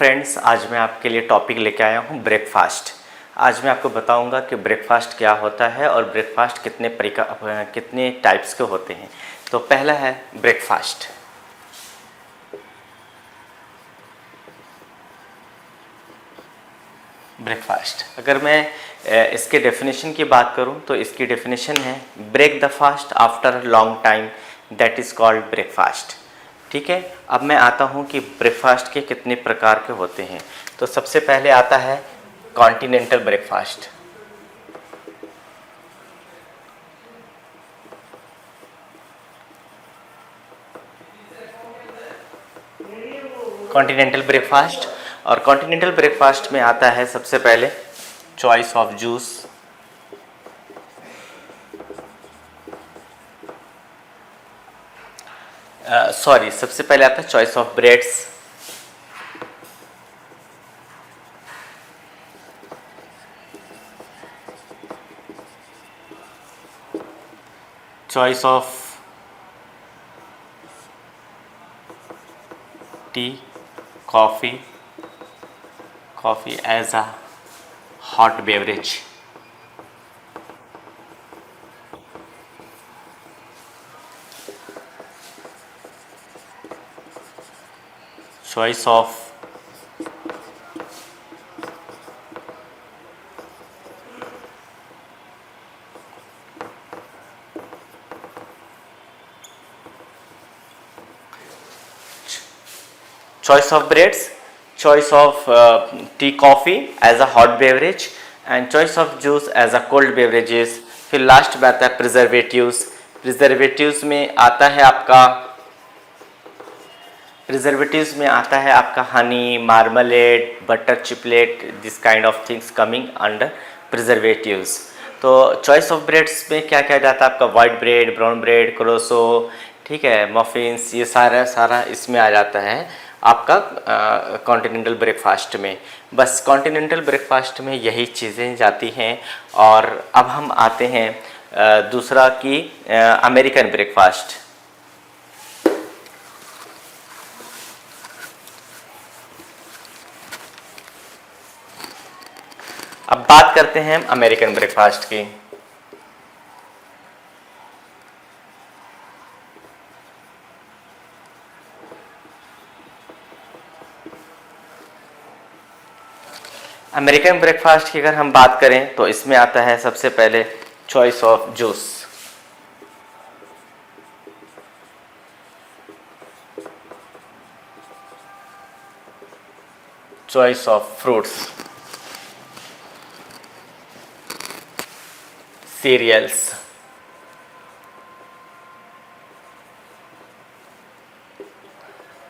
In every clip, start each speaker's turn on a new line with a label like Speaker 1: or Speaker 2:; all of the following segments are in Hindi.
Speaker 1: फ्रेंड्स, आज मैं आपके लिए टॉपिक लेके आया हूँ ब्रेकफास्ट। आज मैं आपको बताऊंगा कि ब्रेकफास्ट क्या होता है और ब्रेकफास्ट कितने टाइप्स के होते हैं। तो पहला है ब्रेकफास्ट। अगर मैं इसके डेफिनेशन की बात करूं तो इसकी डेफिनेशन है break the fast after long time, that is called breakfast. ठीक है, अब मैं आता हूं कि ब्रेकफास्ट के कितने प्रकार के होते हैं। तो सबसे पहले आता है कॉन्टिनेंटल ब्रेकफास्ट। और कॉन्टिनेंटल ब्रेकफास्ट में आता है सबसे पहले चॉइस ऑफ जूस, सबसे पहले आता है choice of breads, choice of tea, coffee as a hot beverage, choice of breads, choice of tea, coffee as a hot beverage and choice of juice as a cold beverages। फिर लास्ट में आता है प्रिजर्वेटिव्स में आता है आपका honey, marmalade, butter chiplet, this kind of things coming under preservatives. तो चॉइस ऑफ ब्रेड्स में क्या क्या जाता है आपका white bread, brown bread, croissant, ठीक है, मफिन्स, ये सारा इसमें आ जाता है आपका कॉन्टिनेंटल ब्रेकफास्ट में। बस कॉन्टिनेंटल ब्रेकफास्ट में यही चीज़ें जाती हैं। और अब हम आते हैं दूसरा कि अमेरिकन ब्रेकफास्ट। अब बात करते हैं अमेरिकन ब्रेकफास्ट की। अमेरिकन ब्रेकफास्ट की अगर हम बात करें तो इसमें आता है सबसे पहले choice of juice, choice of fruits, cereals,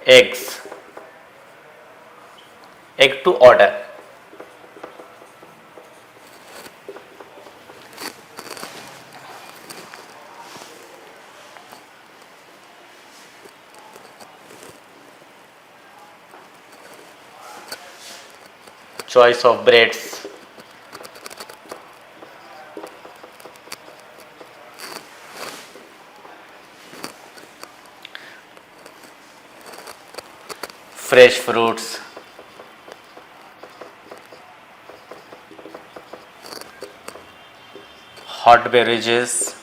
Speaker 1: eggs, egg to order, choice of breads, fresh fruits, hot beverages,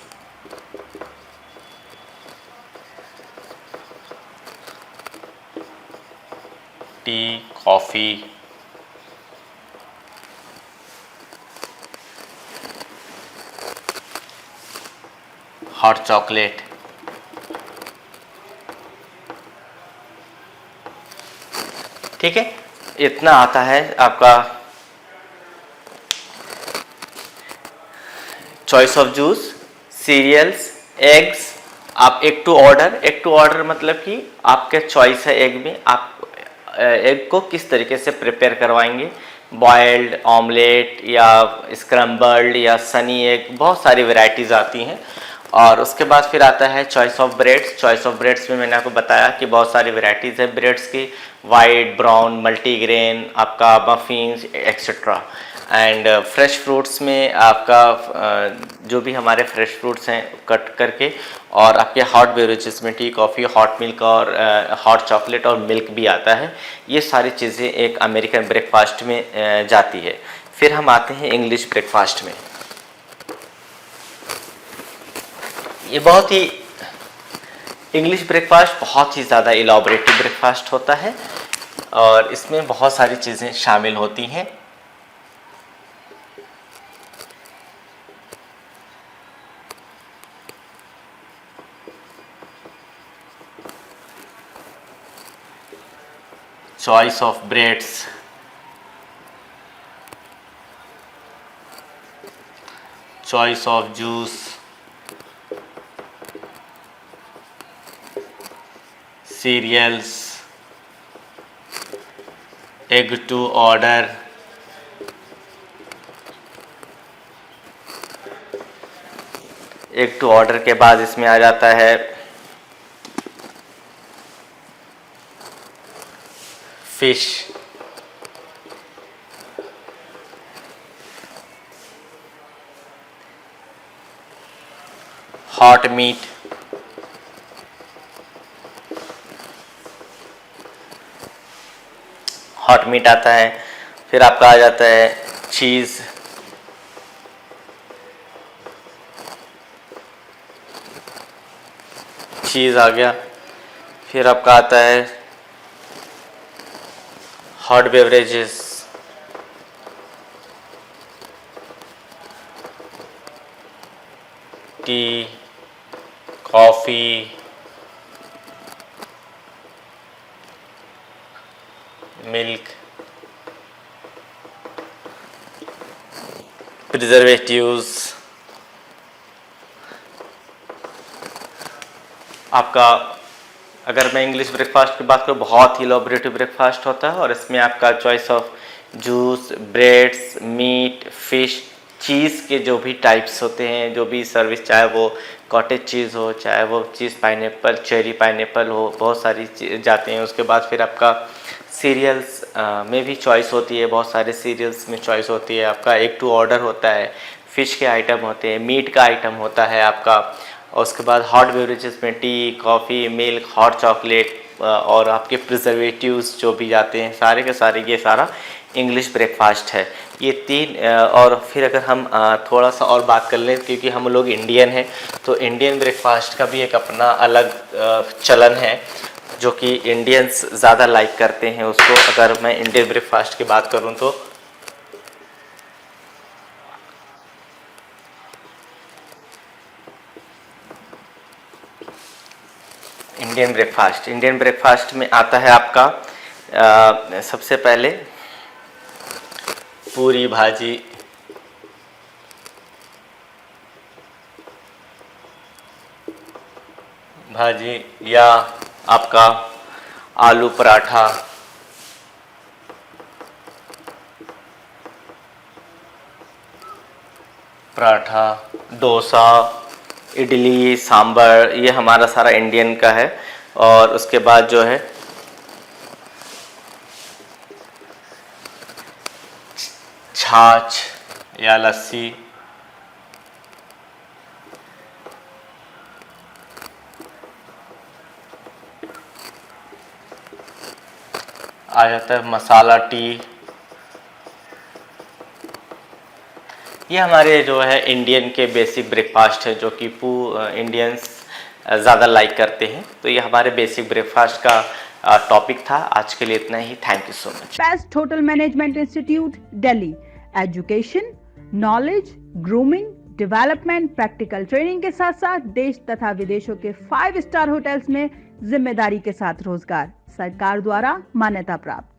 Speaker 1: tea, coffee, hot chocolate. ठीक है, इतना आता है आपका choice of juice, cereals, eggs. आप एग टू ऑर्डर मतलब कि आपके चॉइस है एग में, आप एग को किस तरीके से प्रिपेयर करवाएंगे, बॉयल्ड, ऑमलेट या स्क्रम्बल्ड या सनी एग, बहुत सारी वैरायटीज़ आती हैं। और उसके बाद फिर आता है choice of breads. Choice of breads में मैंने आपको बताया कि बहुत सारी वेराइटीज़ है ब्रेड्स की, वाइट, ब्राउन, मल्टीग्रेन, आपका muffins etcetera. And fresh fruits में आपका जो भी हमारे फ्रेश फ्रूट्स हैं कट करके, और आपके हॉट बेवरेजेस में टी, कॉफ़ी, हॉट मिल्क और हॉट चॉकलेट और मिल्क भी आता है। ये सारी चीज़ें एक अमेरिकन ब्रेकफास्ट में जाती है। फिर हम आते हैं इंग्लिश ब्रेकफास्ट में। ये बहुत ही इंग्लिश ब्रेकफास्ट बहुत ही ज़्यादा इलाबोरेटिव ब्रेकफास्ट होता है और इसमें बहुत सारी चीज़ें शामिल होती हैं। Choice of breads, choice of juice, cereals, egg to order, egg to order के बाद इसमें आ जाता है fish, hot meat, hot meat आता है। फिर आपका आ जाता है चीज़, चीज़ आ गया। फिर आपका आता है hot beverages, T, coffee, milk, preservatives. आपका अगर मैं इंग्लिश ब्रेकफास्ट की बात करूँ, बहुत ही इलाबोरेटिव ब्रेकफास्ट होता है और इसमें आपका choice of juice, breads, meat, fish, cheese के जो भी टाइप्स होते हैं, जो भी सर्विस, चाहे वो कॉटेज चीज़ हो, चाहे वो चीज़ पाइनएप्पल, चेरी पाइनएप्पल हो, बहुत सारी चीज़ जाते हैं। उसके बाद फिर आपका सीरियल्स में भी चॉइस होती है, बहुत सारे सीरियल्स में चॉइस होती है। आपका एग टू ऑर्डर होता है, फ़िश के आइटम होते हैं, मीट का आइटम होता है आपका। और उसके बाद हॉट बेवरेजेस में T, coffee, milk, hot chocolate और आपके प्रिजर्वेटिव्स जो भी जाते हैं, सारे के सारे ये सारा इंग्लिश ब्रेकफास्ट है। ये तीन और फिर अगर हम थोड़ा सा और बात कर लें, क्योंकि हम लोग इंडियन हैं, तो इंडियन ब्रेकफास्ट का भी एक अपना अलग चलन है जो कि इंडियंस ज़्यादा लाइक करते हैं उसको। अगर मैं इंडियन ब्रेकफास्ट की बात करूं तो इंडियन ब्रेकफास्ट में आता है आपका सबसे पहले पूरी भाजी, या आपका आलू पराठा, डोसा, इडली, सांभर, ये हमारा सारा इंडियन का है। और उसके बाद जो है छाछ या लस्सी, आ जाता है मसाला टी। ये हमारे जो है इंडियन के बेसिक ब्रेकफास्ट है जो कि इंडियंस ज़्यादा लाइक करते हैं। तो ये हमारे बेसिक ब्रेकफास्ट का टॉपिक था। आज के लिए इतना ही। Thank you so much.
Speaker 2: Best hotel management institute Delhi, education, knowledge, grooming, development, practical training के साथ साथ देश तथा विदेशों के 5 स्टार होटल्स में जिम्मेदारी के साथ रोजगार, सरकार द्वारा मान्यता प्राप्त।